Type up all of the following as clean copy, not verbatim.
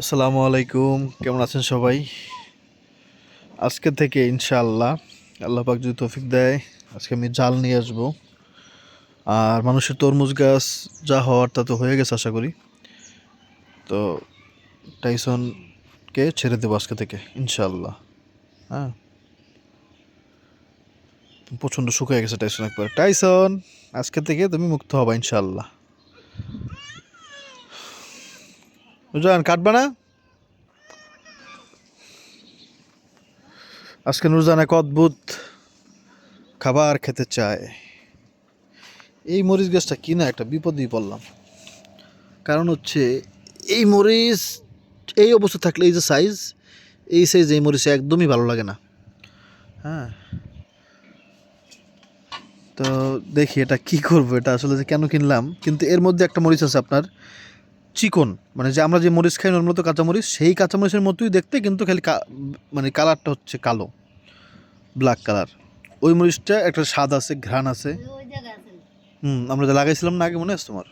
আসসালামু আলাইকুম, কেমন আছেন সবাই? আজকে থেকে ইনশাআল্লাহ আল্লাহ পাক যদি তৌফিক দেয়, আজকে আমি জাল নিয়ে আসবো। আর মানুষের তরমুজ গাছ যা হওয়ার তা তো হয়ে গেছে আশা করি। তো টাইসনকে ছেড়ে দেবো আজকে থেকে ইনশাআল্লাহ। হ্যাঁ, প্রচণ্ড শুকিয়ে গেছে টাইসন একবার। টাইসন, আজকে থেকে তুমি মুক্ত হবা ইনশাআল্লাহ। বুঝলেন, কাটবা না? আজকে নুরজান এক অদ্ভুত খাবার খেতে চায়। এই মরিচ গাছটা কিনা একটা বিপদেই পড়লাম। কারণ হচ্ছে এই মরিচ এই অবস্থা থাকলে, এই যে সাইজ, এই সাইজ এই মরিচ একদমই ভালো লাগে না। হ্যাঁ, তো দেখি এটা কি করব, এটা আসলে যে কেন কিনলাম। কিন্তু এর মধ্যে একটা মরিচ আছে আপনার চিকন, মানে যে আমরা যে মরিচ খাই ওর মতো কাঁচামরিচ, সেই কাঁচামরিচের মতোই দেখতে, কিন্তু খালি মানে কালারটা হচ্ছে কালো, ব্ল্যাক কালার। ওই মরিচটা একটা স্বাদ আছে, ঘ্রাণ আছে। আমরা যে লাগাইছিলাম না আগে, মনে আছে তোমার?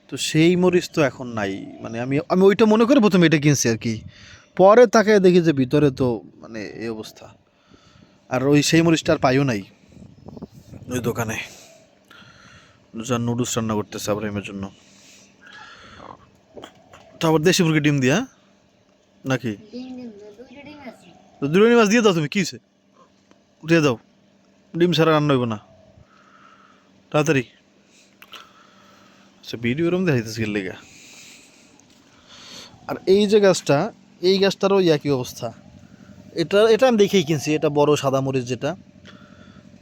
তো সেই মরিচ তো এখন নাই। মানে আমি আমি ওইটা মনে করে প্রথমে এটা কিনছি আর কি। পরে তাকে দেখি যে ভিতরে তো মানে এই অবস্থা। আর ওই সেই মরিচটা আর পাইও নাই ওই দোকানে। যার নুডলস রান্না করতেছে আব্রাহিমের জন্য, তো আবার দেশি মুরগি ডিম দিয়া নাকি? তো দুটো মাছ দিয়ে দাও, তুমি কী হয়েছে? দিয়ে দাও, ডিম ছাড়া রান্না হইব না, তাড়াতাড়ি। আচ্ছা, ভিডিও এরম দেখাইতেছি এর লেগা। আর এই যে গাছটা, এই গাছটারও একই অবস্থা। এটা এটা আমি দেখেই কিনছি, এটা বড় সাদা মরিচ যেটা,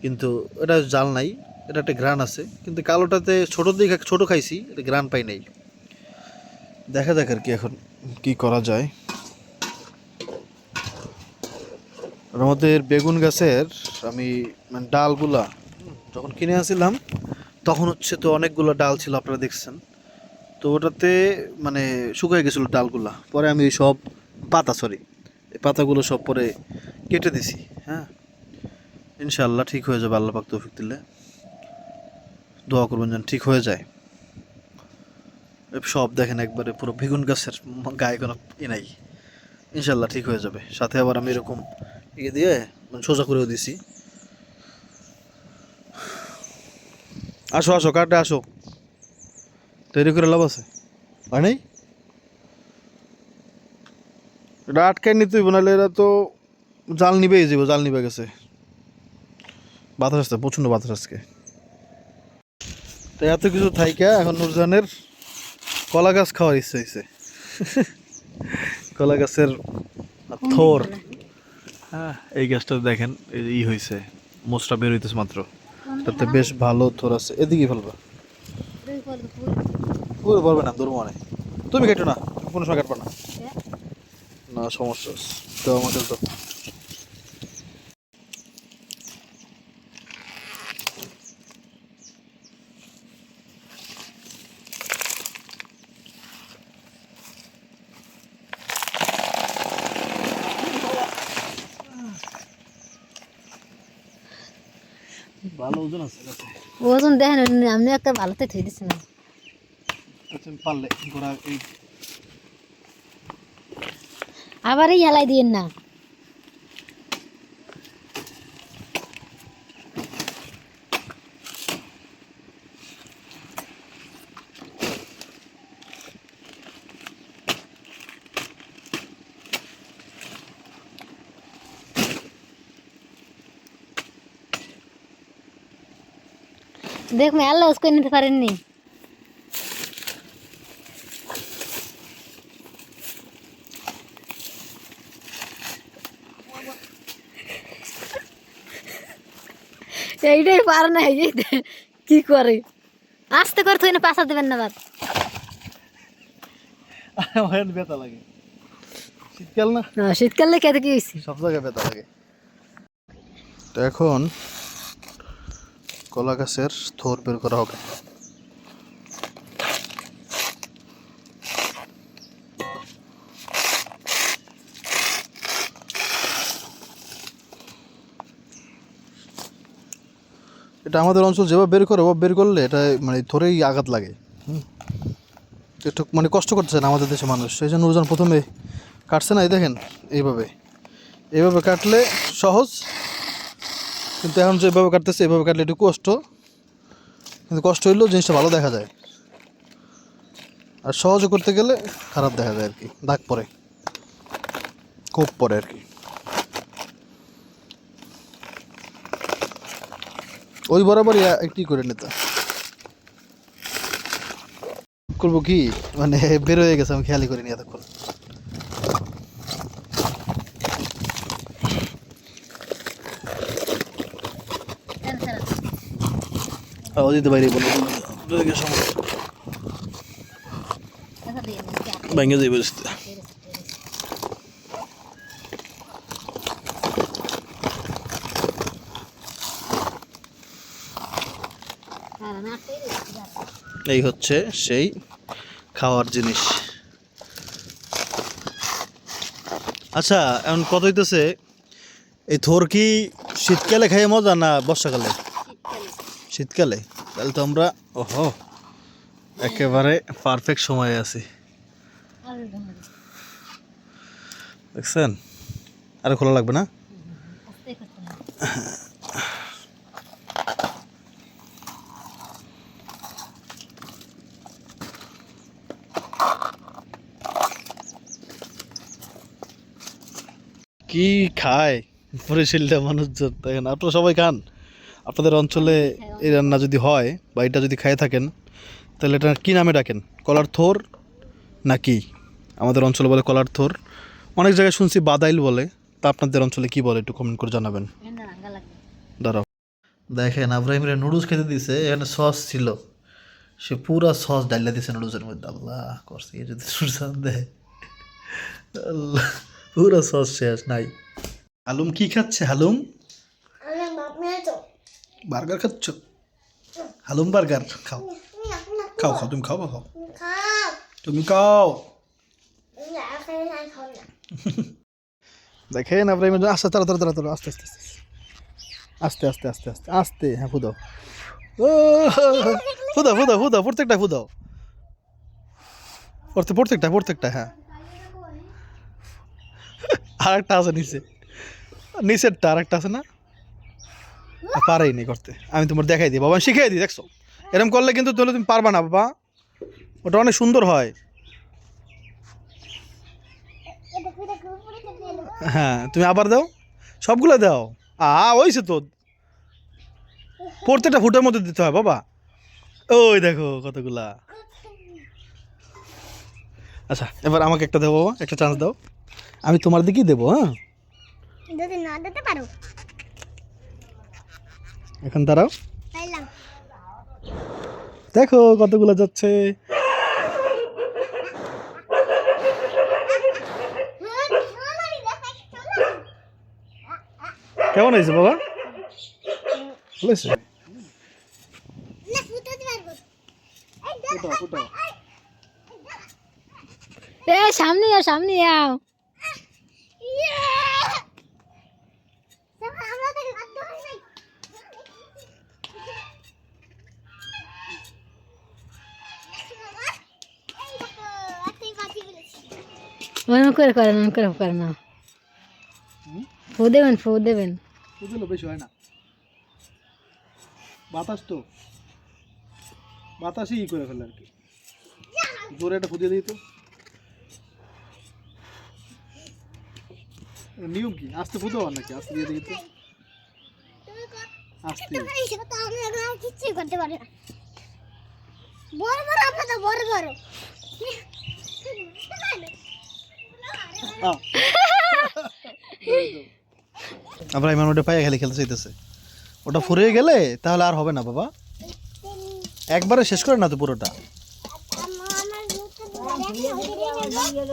কিন্তু এটা জাল নাই। এটা একটা ঘ্রাণ আছে, কিন্তু কালোটাতে ছোটোর দিকে ছোটো খাইছি, এটা ঘ্রাণ পাই নাই। দেখা যাক আর কি এখন কি করা যায়। আর আমাদের বেগুন গাছের আমি মানে ডালগুলা যখন কিনে আনছিলাম, তখন হচ্ছে তো অনেকগুলো ডাল ছিল, আপনারা দেখছেন। তো ওটাতে মানে শুকিয়ে গেছিলো ডালগুলা। পরে আমি ওই সব পাতা, সরি, এই পাতাগুলো সব পরে কেটে দিছি। হ্যাঁ, ইনশাআল্লাহ ঠিক হয়ে যাবে, আল্লাহ পাক তৌফিক দিলে। দোয়া করবেন যেন ঠিক হয়ে যায়। সব দেখেন একবারে পুরো বেগুন গাছের গায়ে কোনো নাই। ইনশাল্লাহ ঠিক হয়ে যাবে। সাথে আবার আমি এরকম ইয়ে দিয়ে মানে সোজা করেও দিছি। আসো আসো, কাটে আসো, তৈরি করে লাভ আছে। হয় নাই, এটা আটকায় নিতে হইব, নাহলে এরা তো জাল নিবেই যাব। জাল নিবে গেছে, বাতাস আসছে, প্রচণ্ড বাতাস আজকে। তো এত কিছু থাইকা এখন নুরজানের কলা গাছ খাওয়ার ইচ্ছে হয়েছে। কলা গাছের থোর। হ্যাঁ, এই গাছটা দেখেন, এই যে হয়েছে, মোচটা বের হইতেছে মাত্র। তাতে বেশ ভালো থোর আছে। এদিকে ফেলবা, পুরো বলবে না, তোর মনে তুমি কেটো না, তুমি কোনো সময় কাটবা না। না, সমস্যা আছে, তো আমাদের তো ভালো ওজন আছে গাছে। ওজন দেখেন, আমি একটা ভালোতে থই দিছি না। আচ্ছা, পারলে গোড়া এই আবার এই হেলাই দিয়েন না। দেখ মেলা লস করে নিতে পারেননি। এইটাই পারে না, এই কি করে আস্তে করে থই না, পাশা দেবেন না বাদ। আমার ব্যথা লাগে, শীতকাল না, শীতকালে খেতে কি হয়েছে? সব জায়গায় ব্যথা লাগে। তো এখন কলা গাছের থোর বের করা হবে। এটা আমাদের অঞ্চল যেভাবে বের করে, ওভাবে বের করলে এটা মানে থোরেই আঘাত লাগে। একটু মানে কষ্ট করতেছে না আমাদের দেশে মানুষ, সেই জন্য নুরজান প্রথমে কাটছে না, এই দেখেন এইভাবে এইভাবে কাটলে সহজ, কিন্তু এখন যেভাবে কাটতেছে এইভাবে কাটলে একটু কষ্ট, কিন্তু কষ্ট হইলেও জিনিসটা ভালো দেখা যায়, আর সহজে করতে গেলে খারাপ দেখা যায় আর কি, দাগ পড়ে, খুব পড়ে আর কি। ওই বরাবরই একটি করে নিতে করবো কি, মানে বের হয়ে গেছে, আমি খেয়ালই করিনি এতক্ষণ। ও দিতে বাইরে বলো ভেঙে যাবে। এই হচ্ছে সেই খাওয়ার জিনিস। আচ্ছা এখন কত হইতেছে, এই থোর কি শীতকালে খাইয়ে মজা না বর্ষাকালে? শীতকালে। তাহলে তো আমরা ওহো একেবারে পারফেক্ট সময়ে আছি, দেখছেন? আরে খোলা লাগবে না? কি খায় বরিশালটা মানুষজন, দেখেন আপনারা সবাই খান? আপনাদের অঞ্চলে এই রান্না যদি হয় বা এটা যদি খেয়ে থাকেন, তাহলে এটা কী নামে ডাকেন? কলার থোর নাকি? আমাদের অঞ্চলে বলে কলার থোর, অনেক জায়গায় শুনছি বাদাইল বলে, তা আপনাদের অঞ্চলে কি বলে একটু কমেন্ট করে জানাবেন। দাঁড়াও, দেখেন আব্রাহিমের নুডলস খেতে দিছে, এখানে সস ছিল, সে পুরা সস ডাইলা দিছে নুডলসের মধ্যে। আল্লাহ করছে, এ যদি নুডলস দেয়, আল্লাহ পুরা সস শেষ নাই। হালুম কি খাচ্ছে? হালুম বার্গার খাচ্ছ? হালুম বার্গার খাও, খাও খাও, তুমি খাও, খাও তুমি খাও। দেখেন আব্রাহিম, আস্তে তাড়া তাড়া তাড়া আস্তে আস্তে আস্তে আস্তে আস্তে আস্তে আস্তে, হ্যাঁ ফুদাও, ও ফুদাও ফুদাও ফুদাও, প্রত্যেকটা ফুদাও, প্রত্যেকটা প্রত্যেকটা, হ্যাঁ। আর একটা আছে নিচে, নিচেরটা আর একটা আছে না, পারাই নেই করতে, আমি তোমার দেখাই দিই বাবা, শিখাই দিই, দেখছো? এরকম করলে কিন্তু তাহলে তুমি পারবা না বাবা, ওটা অনেক সুন্দর হয়। হ্যাঁ তুমি আবার দাও, সবগুলো দাও, ওইছে তো, প্রত্যেকটা ফুটের মধ্যে দিতে হয় বাবা, ওই দেখো কতগুলা। আচ্ছা এবার আমাকে একটা দাও বাবা, একটা চান্স দাও, আমি তোমার দিকেই দেবো, হ্যাঁ? যদি না দিতে পারো, এখন দাঁড়াও, দেখো কতগুলো যাচ্ছে। কেমন হয়েছে বাবা? ভালো হয়েছে? সামনে যাও, সামনে যাও। ওরকম করে করেন, ওরকম করে করেন না, ফু দেবেন, ফু দেবেন। ফুদিলো বেশি হয় না, বাতাস তো, বাতাসই ই করে ফেলে আর কি, জোরে একটা ফুদিয়ে দিই তো। নিয়ম কি, আস্তে ফুদো আর নাকি আস্তে দিয়ে দিই তো, আস্তে। কিচ্ছু করতে পারে না, বড় বড় আপনাদের বড় বড়। আবার ইমান ওটা পায়ে খেলে খেলতে চাইতেছে, ওটা ফুরিয়ে গেলে তাহলে আর হবে না বাবা, একবারে শেষ করে না তো পুরোটা।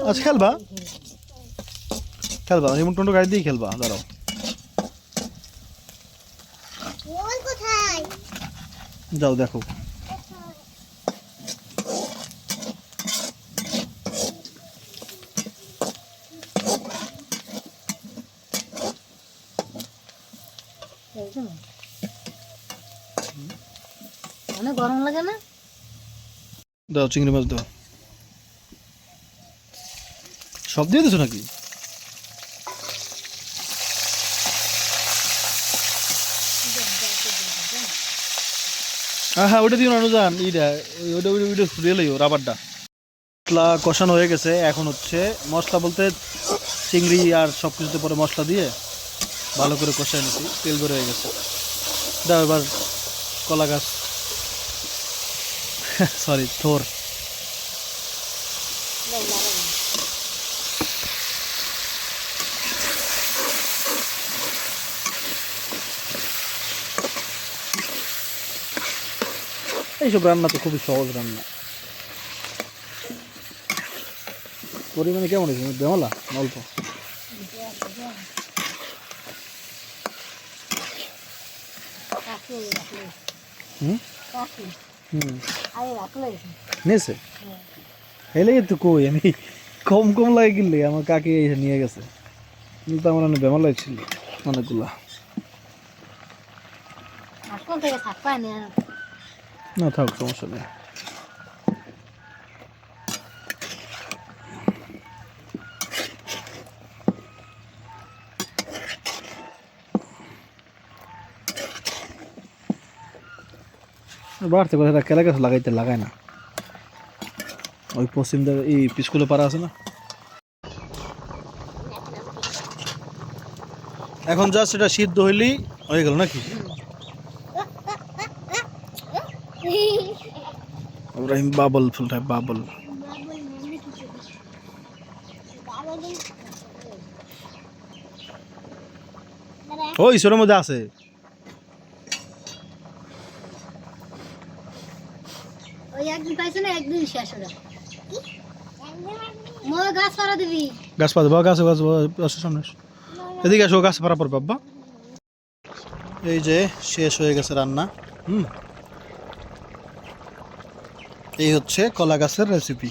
আচ্ছা খেলবা, খেলবা রিমোট কন্ট্রোল গাড়ি দিয়ে খেলবা, দাঁড়াও। যাও দেখো, অনেক গরম লাগে না? দাও চিংড়ি মাছ দাও। সব দিয়ে দিছো নাকি? হ্যাঁ ওটা দিও না অনুজান, ওইটা ওইটা ওইটা ওইটা রেলই রাবারটা। মশলা কষানো হয়ে গেছে, এখন হচ্ছে মশলা বলতে চিংড়ি আর সব কিছুতে পরে মশলা দিয়ে ভালো করে কষায় নিচ্ছি, তেল বের হয়ে গেছে। দাও এবার কলা গাছ সরি থোর। এইসব রান্না তো খুবই সহজ রান্না। পরিমাণে কেমন হয়েছে বেমলা না অল্প? হুম হুম নিয়েছে হেলে তো কই আমি কম কম লাগে কিনলে আমার কাকে এসে নিয়ে গেছে, কিন্তু আমার অনেক বেমলা ছিল অনেকগুলা। না থাক সমস্যা নেই। বাড়তে কথা কেলা গাছ লাগাইতে লাগায় না, ওই পশ্চিম দিকে এই পিসকুলে পাড়া আছে না। এখন জাস্ট এটা সিদ্ধ হইলেই হয়ে গেল নাকি? ইব্রাহিম বাবল ফুলটা বাবল। ওই সোরের মধ্যে আছে। ওই একদিন পাইছে না, একদিন শেষ হলো। মোর গাছ পাড়া দিবি? গাছ পাতা গাছ গাছ আসো সামনে, এদিকে আসো, গাছ পাড়া পড়বে বাবা। এই যে শেষ হয়ে গেছে রান্না। এই হচ্ছে কলা গাছের রেসিপি।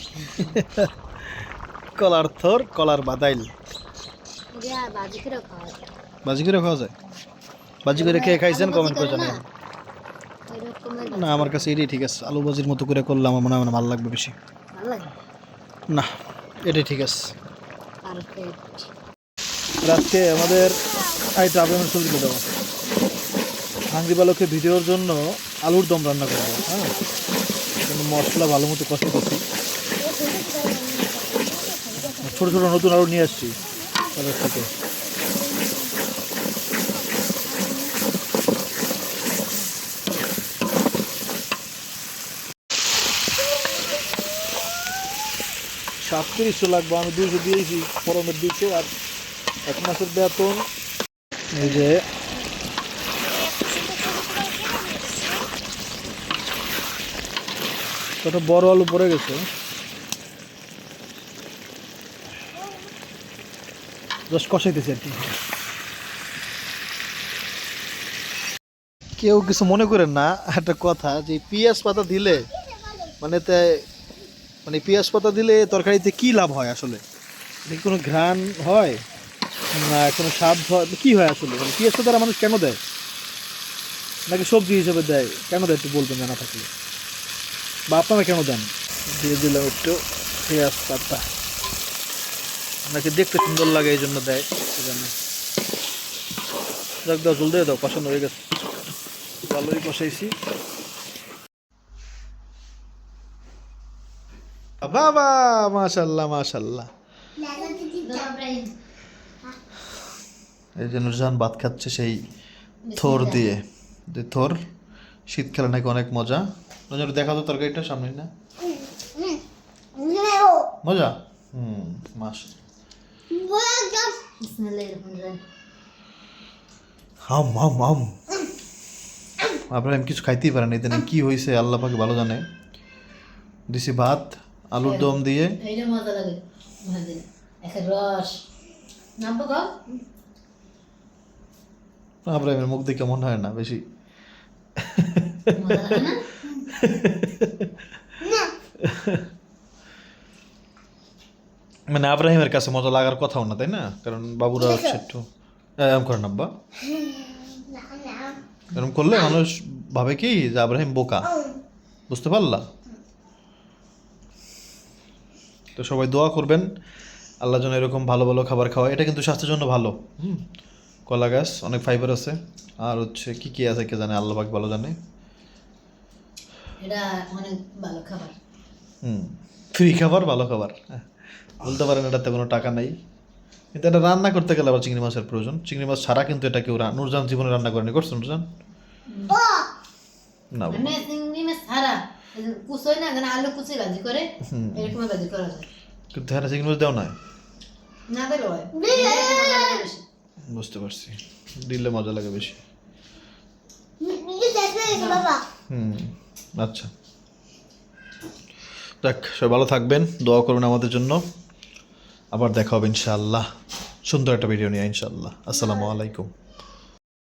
কলার থর, কলার বাদাইল। বাজি করে খাওয়া যায়? বাজি করে খেয়ে খাইছেন কমেন্ট করে জানাবেন। না আমার কাছে এটাই ঠিক আছে, আলু ভাজির মতো করে করলে আমার মনে হয় ভালো লাগবে বেশি। না এটাই ঠিক আছে। রাতকে আমাদের আইটা আবেদন সবজি দেওয়া হাঙ্গি বালকে ভিডিওর জন্য আলুর দম রান্না করবো। হ্যাঁ মশলা ভালো মতো কষে কষি ছোটো ছোটো নতুন আলু নিয়ে আসছি তাদের সাথে। $37 লাগবে, আমি 200 দিয়েছি, ফরমের 200 আর 1 মাসের বেতন। এই যে একটা বড় আলু পড়ে গেছে, জাস্ট কষাইতেছি আর কি। কেউ কিছু মনে করেন না, একটা কথা যে পেঁয়াজ পাতা দিলে মানে মানে পেঁয়াজ পাতা দিলে তরকারিতে কি লাভ হয় আসলে? কোনো ঘ্রাণ হয় না কোনো স্বাদ হয়, কি হয় আসলে? মানে পেঁয়াজ পাতা মানুষ কেন দেয়, নাকি সবজি হিসেবে দেয়, কেন দেয় একটু বলবেন জানা থাকলে, বা আপনারা কেন দেন? দিয়ে দিলাম একটু পেঁয়াজ পাতা, নাকি দেখতে সুন্দর লাগে এই জন্য দেয় সেজন্য। যাক দাও জল দিয়ে দাও, কষানো হয়ে গেছে, ভালোই কষাইছি। বাবা মাশাল্লাহ মাশাল্লাহ। এই যে নুরজাহান ভাত খাচ্ছে সেই থোর দিয়ে, যে থোর শীতকালে নাকি অনেক মজা। নজর দেখা তো তরকারিটা সামনে না, মজা। মাস হাম হাম হাম। আপনার আমি কিছু খাইতেই পারেন, এতে কি হয়েছে আল্লাহ পাকে ভালো জানে। দিছি ভাত আলুর দম দিয়ে। মজা লাগে রস আব্রাহিমের মুখ দেখে মনে হয় না বেশি। মানে আব্রাহিমের কাছে মজা লাগার কথাও না, তাই না? কারণ বাবুরা হচ্ছে একটু এরকম করেন আব্বা, এরকম করলে মানুষ ভাবে কি যে আব্রাহিম বোকা, বুঝতে পারলা? তো সবাই দোয়া করবেন আল্লাহ যেন এরকম ভালো ভালো খাবার খাওয়ায়। এটা কিন্তু স্বাস্থ্যের জন্য ভালো। কলা গাছ অনেক ফাইবার আছে। আর হচ্ছে কি কি আছে কে জানে, আল্লাহ পাক ভালো জানে। এটা অনেক ভালো খাবার। ফ্রি খাবার, ভালো খাবার। বলতে পারেন এটাতে কোনো টাকা নেই, কিন্তু এটা রান্না করতে গেলে আবার চিংড়ি মাছের প্রয়োজন। চিংড়ি মাছ ছাড়া কিন্তু এটা কেউ নুরজান জীবনে রান্না করেনি। করছো নুরজান? ও না বাবা। আমি চিংড়ি মাছ ছাড়া কুচোই না, কেন আলু কুচি ভাজি করে এরকম ভাজি করা যায়। কিন্তু হ্যাঁ চিংড়ি মাছ দেও না। না দিলে হয় বেশি। বুঝতে পারছি, দিলে মজা লাগে বেশি। বাবা আচ্ছা, যাক, সবাই ভালো থাকবেন, দোয়া করুন আমাদের জন্য। আবার দেখা হবে ইনশাআল্লাহ সুন্দর একটা ভিডিও নিয়ে ইনশাআল্লাহ। আসসালামু আলাইকুম।